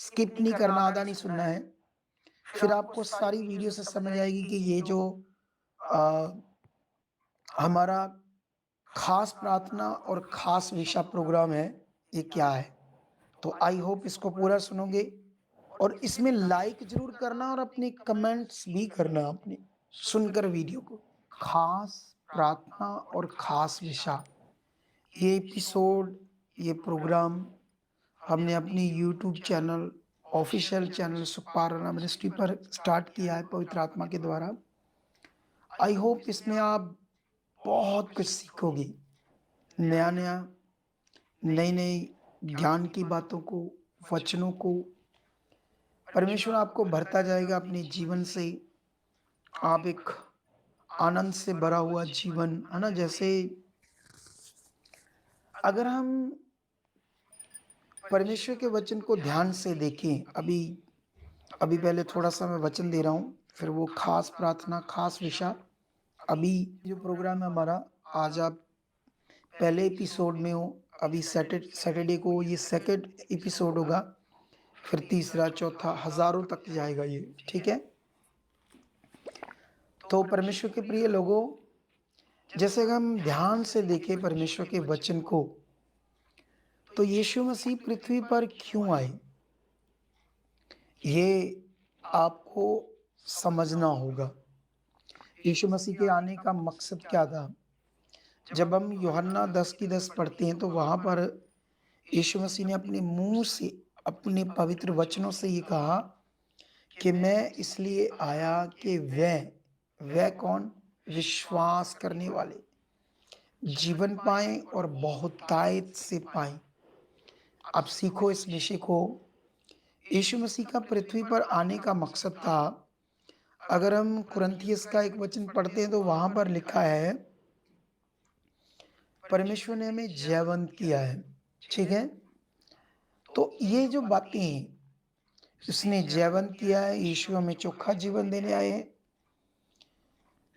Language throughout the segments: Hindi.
स्किप नहीं करना, आधा नहीं सुनना है। फिर आपको सारी वीडियो से समझ आएगी कि ये जो अ, हमारा खास प्रार्थना और खास विशा प्रोग्राम है, ये क्या है। तो आई होप इसको पूरा सुनोगे और इसमें लाइक ज़रूर करना और अपने कमेंट्स भी करना अपने सुनकर वीडियो को। खास प्रार्थना और खास विशा, ये एपिसोड, ये प्रोग्राम हमने अपनी YouTube channel, official channel Sukhpal Rana ministry पर स्टार्ट किया है पवित्र आत्मा के द्वारा। आई होप इसमें आप बहुत कुछ सीखोगे, नया-नया, नई-नई ज्ञान की बातों को, वचनों को। परमेश्वर आपको भरता जाएगा अपने जीवन से। आप एक आनंद से भरा हुआ जीवन, है ना? जैसे अगर हम परमेश्वर के वचन को ध्यान से देखें, अभी अभी पहले थोड़ा-सा मैं वचन दे रहा हूँ, फिर वो खास प्रार्थना, खास विशा। अभी जो प्रोग्राम है हमारा, आज आप पहले एपिसोड में हो, अभी सैटरडे को ये सेकंड एपिसोड होगा, फिर तीसरा, चौथा, हज़ारों तक जाएगा ये, ठीक है? तो परमेश्वर के प्रिय लोगों, जैसे अगर हम ध्यान से देखें परमेश्वर के वचन को, तो यीशु मसीह पृथ्वी पर क्यों आए? ये आपको समझना होगा। यीशु मसीह के आने का मकसद क्या था? जब हम यूहन्ना 10 की 10 पढ़ते हैं तो वहाँ पर यीशु मसीह ने अपने मुँह से, अपने पवित्र वचनों से ये कहा कि मैं इसलिए आया कि वह कौन? विश्वास करने वाले जीवन पाएँ और बहुतायत से पाएँ। अब सीखो इस विषय को। यीशु मसीह का पृथ्वी पर आने का मकसद था, अगर हम कुरिन्थियस का एक वचन पढ़ते हैं तो वहाँ पर लिखा है, परमेश्वर ने हमें जयवंत किया है, ठीक है? तो ये जो बातें हैं, उसने जयवंत किया है, यीशु हमें चोखा जीवन देने आए हैं।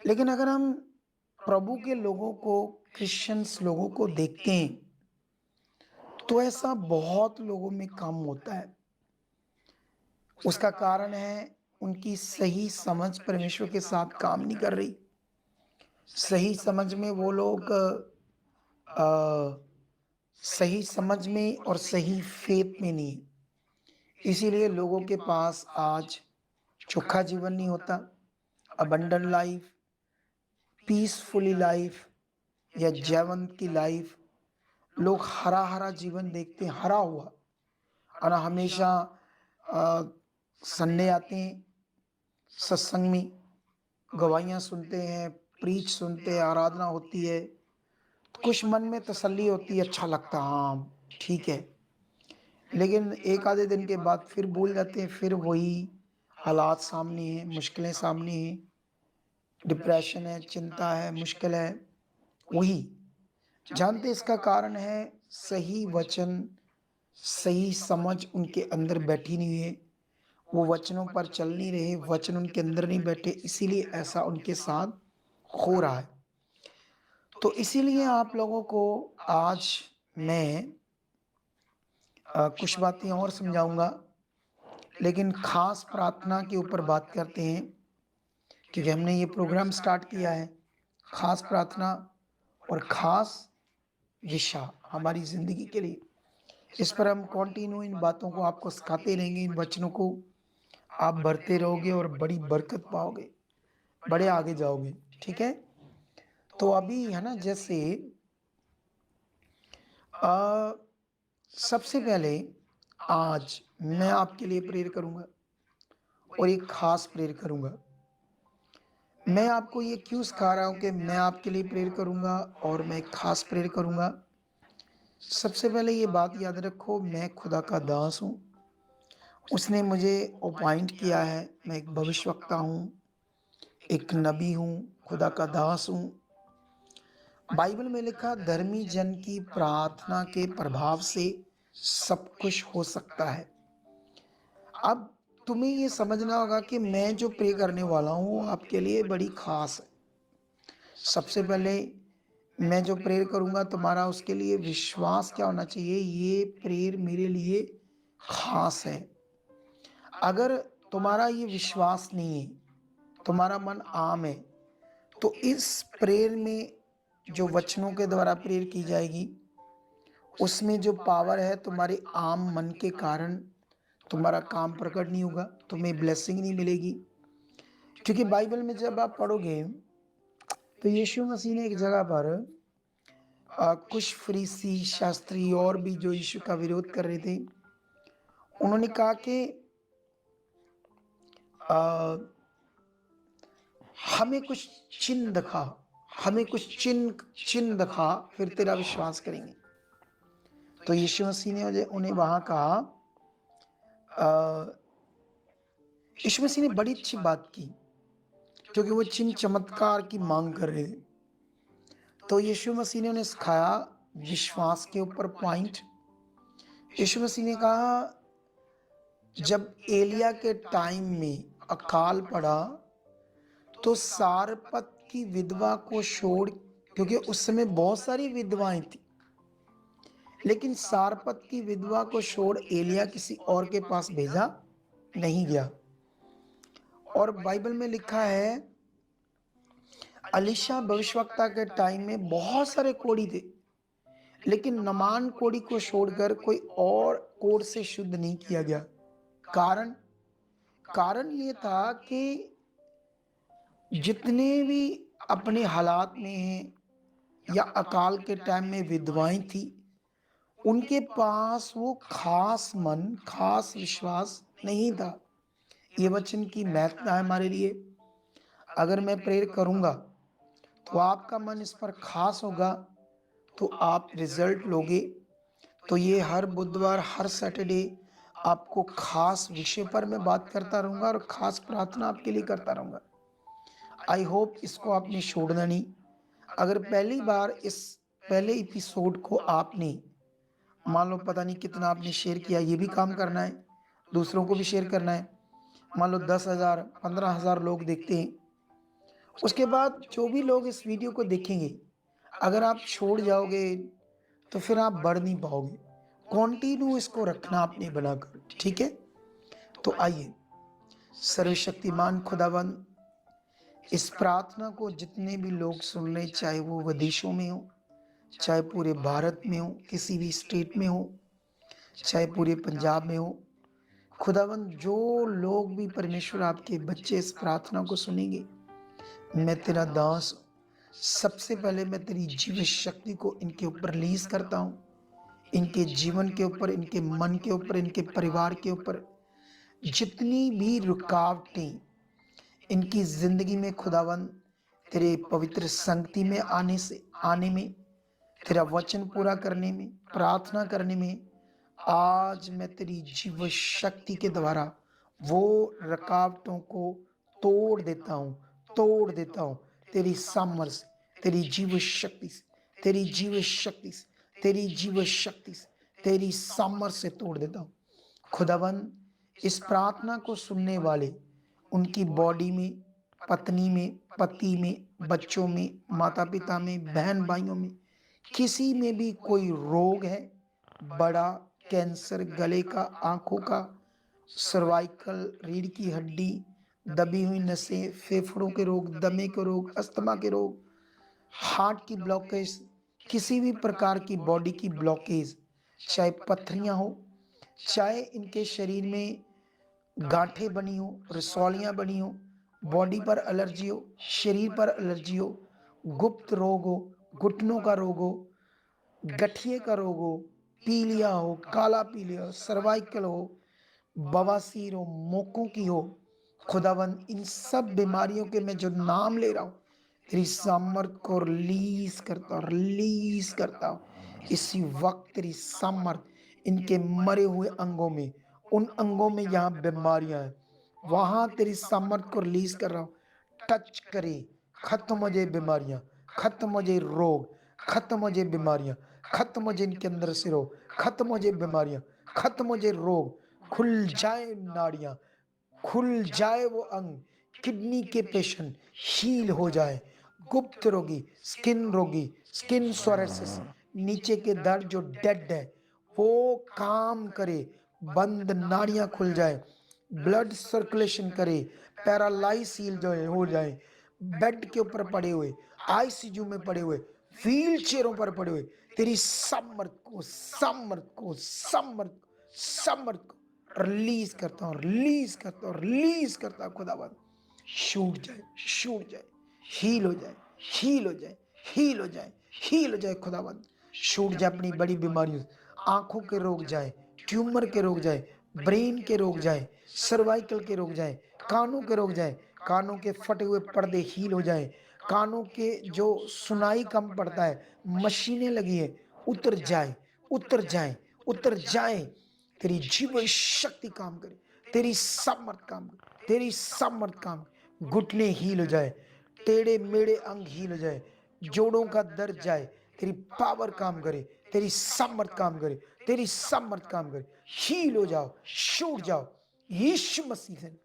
लेकिन अगर हम प्रभु के लोगों को, क्रिश्चियंस लोगों को देखते हैं, तो ऐसा बहुत लोगों में कम होता है। उसका कारण है उनकी सही समझ परमेश्वर के साथ काम नहीं कर रही। सही समझ में वो लोग सही समझ में और सही फेथ में नहीं है। इसीलिए लोगों के पास आज चोखा जीवन नहीं होता, अबंडन लाइफ, पीसफुली लाइफ या जयवंत की लाइफ। लोग हरा-हरा जीवन देखते हैं, हरा हुआ। और हमेशा अ, संडे आते हैं, सत्संग में गवाहियाँ सुनते हैं, प्रीच सुनते हैं, आराधना होती है, तो कुछ मन में तसल्ली होती है, अच्छा लगता है, हाँ, ठीक है। लेकिन एक आधे दिन के बाद फिर भूल जाते हैं, फिर वही हालात सामने हैं, मुश्किलें सामने हैं, डिप्रेशन है, चिंता है, मुश्किल है, वही। जानते इसका कारण है सही वचन, सही समझ उनके अंदर बैठी नहीं है। वो वचनों पर चल नहीं रहे, वचन उनके अंदर नहीं बैठे, इसीलिए ऐसा उनके साथ हो रहा है। तो इसीलिए आप लोगों को आज मैं कुछ बातें और समझाऊँगा, लेकिन ख़ास प्रार्थना के ऊपर बात करते हैं, क्योंकि हमने ये प्रोग्राम स्टार्ट किया है, ख़ास प्रार्थना और ख़ास विशा हमारी ज़िंदगी के लिए। इस पर हम कंटिन्यू इन बातों को आपको सिखाते रहेंगे, इन वचनों को आप भरते रहोगे और बड़ी बरकत पाओगे, बड़े आगे जाओगे, ठीक है? तो अभी है ना, जैसे अ, सबसे पहले आज मैं आपके लिए प्रेयर करूँगा और एक ख़ास प्रेयर करूँगा। मैं आपको ये क्यों सिखा रहा हूँ कि मैं आपके लिए प्रेयर करूँगा और मैं एक ख़ास प्रेयर करूँगा? सबसे पहले ये बात याद रखो, मैं खुदा का दास हूँ। उसने मुझे अपॉइंट किया है, मैं एक भविष्यवक्ता हूँ, एक नबी हूँ, खुदा का दास हूँ। बाइबल में लिखा, धर्मी जन की प्रार्थना के प्रभाव से सब कुछ हो सकता है। अब तुम्हें ये समझना होगा कि मैं जो प्रे करने वाला हूँ वो आपके लिए बड़ी ख़ास है। सबसे पहले मैं जो प्रेयर करूँगा तुम्हारा उसके लिए विश्वास क्या होना चाहिए, ये प्रेयर मेरे लिए ख़ास है। अगर तुम्हारा ये विश्वास नहीं है, तुम्हारा मन आम है, तो इस प्रेयर में जो वचनों के द्वारा प्रेयर की जाएगी, उसमें जो पावर है, तुम्हारे आम मन के कारण तुम्हारा काम प्रकट नहीं होगा, तुम्हें ब्लेसिंग नहीं मिलेगी। क्योंकि बाइबल में जब आप पढ़ोगे तो यीशु मसीह ने एक जगह पर कुछ फरीसी शास्त्री और भी जो यीशु का विरोध कर रहे थे, उन्होंने कहा कि आ, हमें कुछ चिन्ह दिखा, हमें कुछ चिन्ह चिन्ह दिखा, फिर तेरा विश्वास करेंगे। तो यीशु मसीह ने उन्हें वहां कहा, यीशु मसीह ने बड़ी अच्छी बात की, क्योंकि वो चिन्ह चमत्कार की मांग कर रहे थे। तो यीशु मसीह ने उन्हें सिखाया विश्वास के ऊपर पॉइंट। यीशु मसीह ने कहा, जब एलिया के टाइम में अकाल पड़ा तो सारपत की विधवा को छोड़, क्योंकि उस समय बहुत सारी विधवाएं थी, लेकिन सारपत की विधवा को छोड़ एलिया किसी और के पास भेजा नहीं गया। और बाइबल में लिखा है, अलीशा भविष्यवक्ता के टाइम में बहुत सारे कोढ़ी थे, लेकिन नमान कोढ़ी को छोड़कर कोई और कोढ़ से शुद्ध नहीं किया गया। कारण कारण ये था कि जितने भी अपने हालात में हैं या अकाल के टाइम में विधवाएं थी, उनके पास वो खास मन, खास विश्वास नहीं था। ये वचन की महत्ता है हमारे लिए। अगर मैं प्रेयर करूंगा तो आपका मन इस पर खास होगा, तो आप रिजल्ट लोगे। तो ये हर बुधवार, हर सैटरडे आपको खास विषय पर मैं बात करता रहूंगा और खास प्रार्थना आपके लिए करता रहूंगा। आई होप इसको आपने छोड़ना नहीं। अगर पहली बार इस पहले एपिसोड को आपने, मान लो पता नहीं कितना आपने शेयर किया, ये भी काम करना है, दूसरों को भी शेयर करना है। मान लो 10,000 15,000 लोग देखते हैं, उसके बाद जो भी लोग इस वीडियो को देखेंगे, अगर आप छोड़ जाओगे तो फिर आप बढ़ नहीं पाओगे। कॉन्टिन्यू इसको रखना आपने बनाकर, ठीक है। तो आइए, सर्वशक्तिमान खुदावंद, इस प्रार्थना को जितने भी लोग सुन रहे, चाहे वो विदेशों में हो, चाहे पूरे भारत में हो, किसी भी स्टेट में हो, चाहे पूरे पंजाब में हो, खुदावंद जो लोग भी परमेश्वर आपके बच्चे इस प्रार्थना को सुनेंगे, मैं तेरा दास हूं। सबसे पहले मैं तेरी जीवन शक्ति को इनके ऊपर रिलीज करता हूं, इनके जीवन के ऊपर, इनके मन के ऊपर, इनके परिवार के ऊपर जितनी भी रुकावटें इनकी जिंदगी में, खुदावंद तेरे पवित्र संगति में आने में, तेरा वचन पूरा करने में, प्रार्थना करने में, आज मैं तेरी जीव शक्ति के द्वारा वो रुकावटों को तोड़ देता हूं, तोड़ देता हूं। तेरी सामर्थ, तेरी जीव शक्ति से, तेरी जीव शक्ति से, तेरी जीव शक्ति से, तेरी सामर्थ से तोड़ देता हूं। खुदावंद, इस प्रार्थना को सुनने वाले, उनकी बॉडी में, पत्नी में, पति में, बच्चों में, माता पिता में, बहन भाइयों में, किसी में भी कोई रोग है, बड़ा कैंसर, गले का, आंखों का, सर्वाइकल, रीढ़ की हड्डी, दबी हुई नसें, फेफड़ों के रोग, दमे के रोग, अस्थमा के रोग, हार्ट की ब्लॉकेज, किसी भी प्रकार की बॉडी की ब्लॉकेज, चाहे पत्थरियां हो, चाहे इनके शरीर में गांठें बनी हो, रसौलियां बनी हो, बॉडी पर एलर्जी हो, शरीर पर एलर्जी हो, गुप्त रोग हो, घुटनों का रोग हो, गठिए का रोग हो, पीलिया हो, काला पीलिया हो, सर्वाइकल हो, बवासीर हो, मोकों की हो, खुदावंद इन सब बीमारियों के मैं जो नाम ले रहा हूं, तेरी सामर्थ को रिलीज करता हूं इसी वक्त। तेरी सामर्थ इनके मरे हुए अंगों में, उन अंगों में यहाँ बीमारियां हैं, वहां तेरी सामर्थ को रिलीज कर रहा हूं। टच करे, खत्म हो जाए बीमारियां, खत्म हो जाए रोग, खत्म हो जाए बीमारियां, खत्म हो जाए इनके अंदर से रोग, खत्म हो जाए बीमारियां, खत्म हो जाए रोग, खुल जाए नाड़ियां, खुल जाए वो अंग, किडनी के पेशेंट हील हो जाए, गुप्त रोगी, स्किन सोरेसिस, नीचे के दर्द जो डेड है वो काम करे, बंद नाड़ियां खुल जाए, ब्लड सर्कुलेशन करे, पैरालाइज हील जो है हो जाए, बेड के ऊपर पड़े हुए, आईसीयू में पड़े हुए, व्हील चेयरों पर पड़े हुए, तेरी सामर्थ को रिलीज करता हूँ, रिलीज करता हूँ खुदावन। छूट जाए, छूट जाए, हील हो जाए, हील हो जाए, हील हो जाए, हील हो जाए खुदावन। छूट जाए अपनी बड़ी बीमारियों से, आंखों के रोग जाए, ट्यूमर के रोग जाए, ब्रेन के रोग जाए, सर्वाइकल के रोग जाए, कानों के रोग जाए, कानों के फटे हुए पर्दे हील हो जाए, कानों के जो सुनाई कम पड़ता है, मशीनें लगी है, उतर जाए, उतर जाए, उतर जाए। तेरी जीवन शक्ति काम करे, तेरी सामर्थ काम करे, तेरी सामर्थ काम करे। घुटने हील हो जाए, टेढ़े मेढ़े अंग हील हो जाए, जोड़ों का दर्द जाए, तेरी पावर काम करे, तेरी सामर्थ काम करे, तेरी सामर्थ काम करे। हील हो जाओ, छूट जाओ यीशु मसीह से।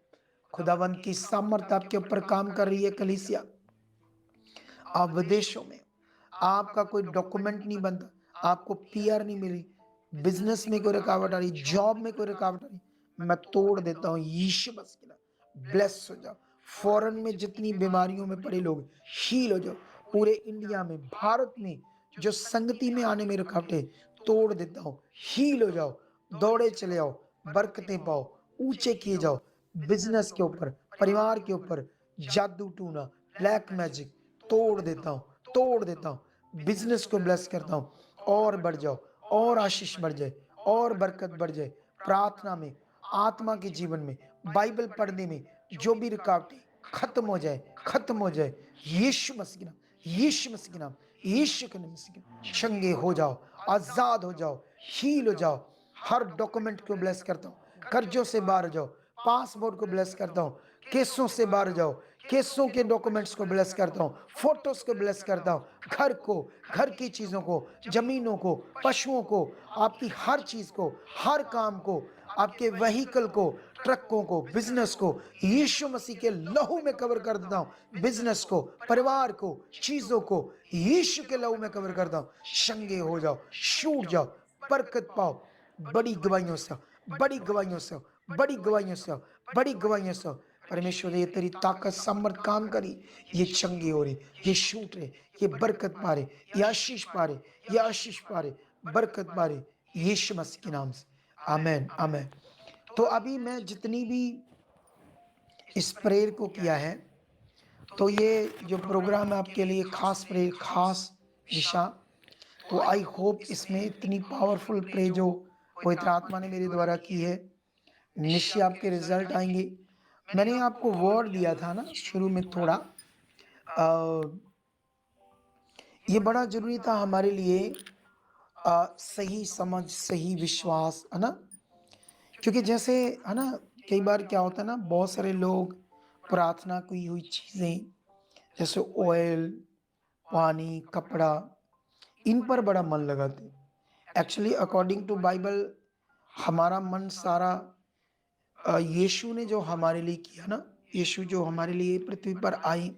खुदावंत की सामर्थ आपके ऊपर काम कर रही है कलीसिया। आप विदेशों में, आपका कोई डॉक्यूमेंट नहीं बनता, आपको पीआर नहीं मिली, बिजनेस में कोई रुकावट आ रही, जॉब में कोई रुकावट आ रही, मैं तोड़ देता हूँ यीशु मसीह के नाम। ब्लेस हो जाओ। फॉरेन में जितनी बीमारियों में पड़े लोग हील हो जाओ। पूरे इंडिया में, भारत में जो संगति में आने में रुकावटें तोड़ देता हूँ, हील हो जाओ, दौड़े चले आओ, बरकतें पाओ, ऊंचे किए जाओ। बिजनेस के ऊपर, परिवार के ऊपर जादू टूना, ब्लैक मैजिक तोड़ देता हूँ, तोड़ देता हूँ। बिजनेस को ब्लेस करता हूँ, और बढ़ जाओ, और आशीष बढ़ जाए, और बरकत बढ़ जाए। प्रार्थना में, आत्मा के जीवन में, बाइबल पढ़ने में जो भी रुकावटें खत्म हो जाए, खत्म हो जाए यीशु मसीह के नाम, यीशु मसीह के नाम, यीशु के नाम के नाम। चंगे हो जाओ, आजाद हो जाओ, हील हो जाओ। हर डॉक्यूमेंट को ब्लेस करता हूँ, कर्जों से बाहर हो जाओ, पासपोर्ट को ब्लेस करता हूँ, केसों से बाहर हो जाओ, केसों के डॉक्यूमेंट्स को ब्लेस करता हूँ, फोटोज को ब्लेस करता हूँ, घर को, घर की चीजों को, जमीनों को, पशुओं को, आपकी हर चीज को, हर काम को, आपके व्हीकल को, ट्रकों को, बिजनेस को यीशु मसीह के लहू में कवर कर देता हूँ। बिजनेस को, परिवार को, चीजों को यीशु के लहू में कवर करता हूँ। चंगे हो जाओ, छूट जाओ, बरकत पाओ। बड़ी गवाहियों से, बड़ी गवाहियों से, बड़ी गवाहियों से, बड़ी गवाहियों से। परमेश्वर ये तेरी ताकत सामर्थ काम करी, ये चंगी हो रही, ये छूट रहे, ये बरकत पा रहे, ये आशीष पा रहे, ये आशीष पा रहे, बरकत पा रहे यीशु मसीह के नाम से। आमेन, आमेन। तो अभी मैं जितनी भी इस प्रेयर को किया है, तो ये जो प्रोग्राम है आपके लिए खास प्रेयर, खास दिशा। तो आई होप इसमें इतनी पावरफुल प्रे जो पवित्र आत्मा ने मेरे द्वारा की है, निश्चय आपके रिजल्ट आएंगे। मैंने आपको वर्ड दिया था ना शुरू में थोड़ा, ये बड़ा जरूरी था हमारे लिए, सही समझ, सही विश्वास, है ना। क्योंकि जैसे, है ना, कई बार क्या होता है ना, बहुत सारे लोग प्रार्थना की हुई चीजें जैसे ऑयल, पानी, कपड़ा, इन पर बड़ा मन लगाते। एक्चुअली अकॉर्डिंग टू बाइबल हमारा मन सारा यीशु ने जो हमारे लिए किया ना, यीशु जो हमारे लिए पृथ्वी पर आए,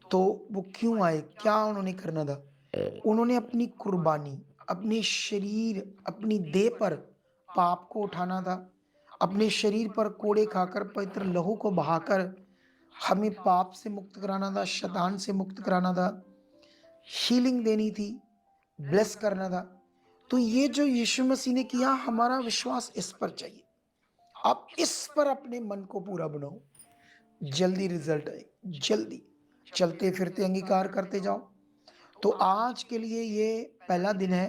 तो वो क्यों आए, क्या उन्होंने करना था? उन्होंने अपनी कुर्बानी, अपने शरीर, अपनी देह पर पाप को उठाना था, अपने शरीर पर कोड़े खाकर पवित्र लहू को बहाकर हमें पाप से मुक्त कराना था, शैतान से मुक्त कराना था, हीलिंग देनी थी, ब्लेस करना था। तो ये जो यीशु मसीह ने किया, हमारा विश्वास इस पर चाहिए। आप इस पर अपने मन को पूरा बनाओ, जल्दी रिजल्ट आए, जल्दी। चलते फिरते अंगीकार करते जाओ। तो आज के लिए ये पहला दिन है,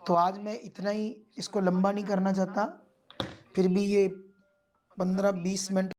तो आज मैं इतना ही, इसको लंबा नहीं करना चाहता। फिर भी ये 15-20 मिनट